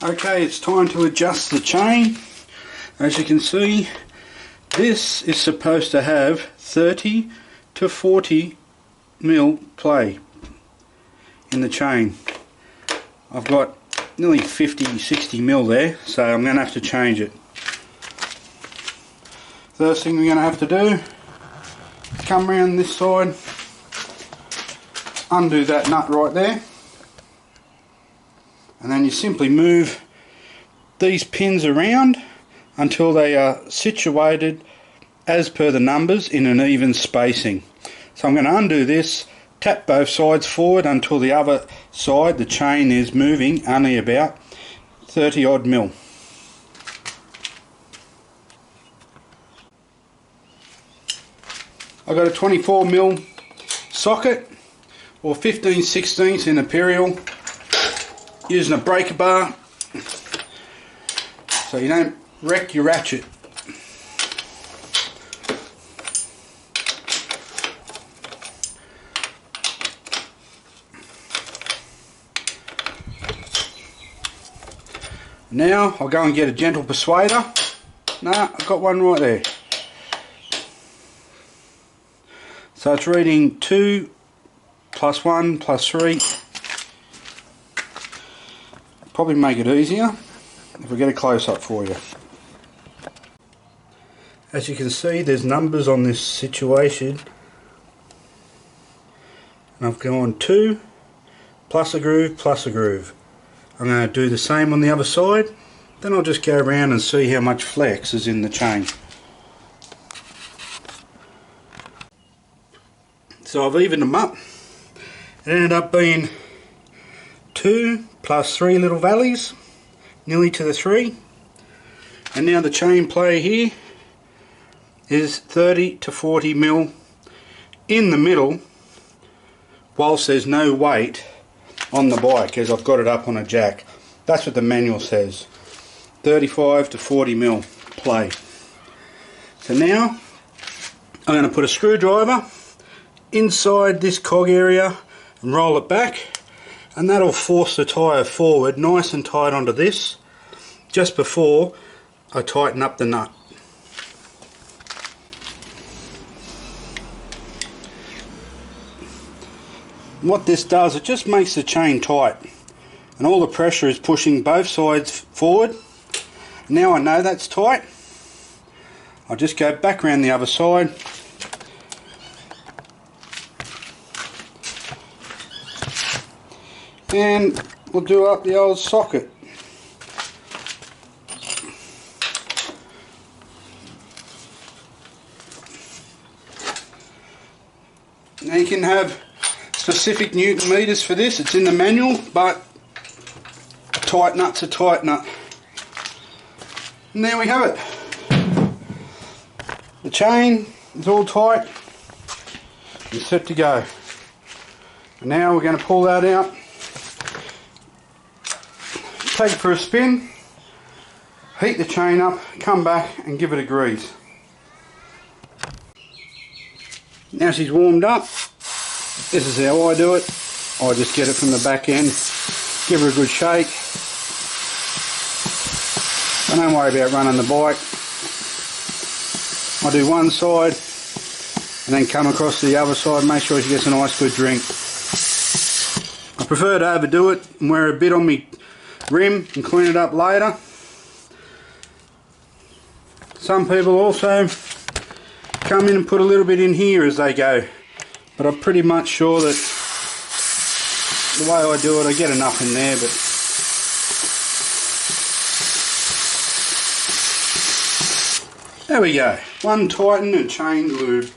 Okay, it's time to adjust the chain. As you can see, this is supposed to have 30 to 40 mil play in the chain. I've got nearly 50-60 mil there, so I'm going to have to change it. First thing we're going to have to do is come around this side, undo that nut right there, and then you simply move these pins around until they are situated as per the numbers in an even spacing. So I'm going to undo this, tap both sides forward until the other side, the chain, is moving only about 30 odd mil. I've got a 24 mil socket, or 15/16 in imperial, using a breaker bar so you don't wreck your ratchet. Now I'll go and get a gentle persuader. Nah, I've got one right there. So it's reading 2 plus 1 plus 3. Probably make it easier if we get a close-up for you. As you can see, there's numbers on this situation, and I've gone 2 plus a groove plus a groove. I'm going to do the same on the other side, then I'll just go around and see how much flex is in the chain. So I've evened them up. It ended up being 2 plus 3 little valleys, nearly to the 3. And now the chain play here is 30 to 40 mil in the middle, whilst there's no weight on the bike, as I've got it up on a jack. That's what the manual says, 35 to 40 mil play. So now I'm going to put a screwdriver inside this cog area and roll it back, and that'll force the tyre forward nice and tight onto this just before I tighten up the nut. What this does, it just makes the chain tight, and all the pressure is pushing both sides forward. Now I know that's tight, I'll just go back around the other side and we'll do up the old socket. Now you can have specific Newton meters for this, it's in the manual, but a tight nut's a tight nut. And there we have it. The chain is all tight and set to go. And now we're going to pull that out, take it for a spin, heat the chain up, come back and give it a grease. Now she's warmed up, this is how I do it. I just get it from the back end, give her a good shake. I don't worry about running the bike. I do one side and then come across to the other side, make sure she gets a nice good drink. I prefer to overdo it and wear a bit on me rim and clean it up later. Some people also come in and put a little bit in here as they go, but I'm pretty much sure that the way I do it, I get enough in there. But there we go, one tightened and chained lube.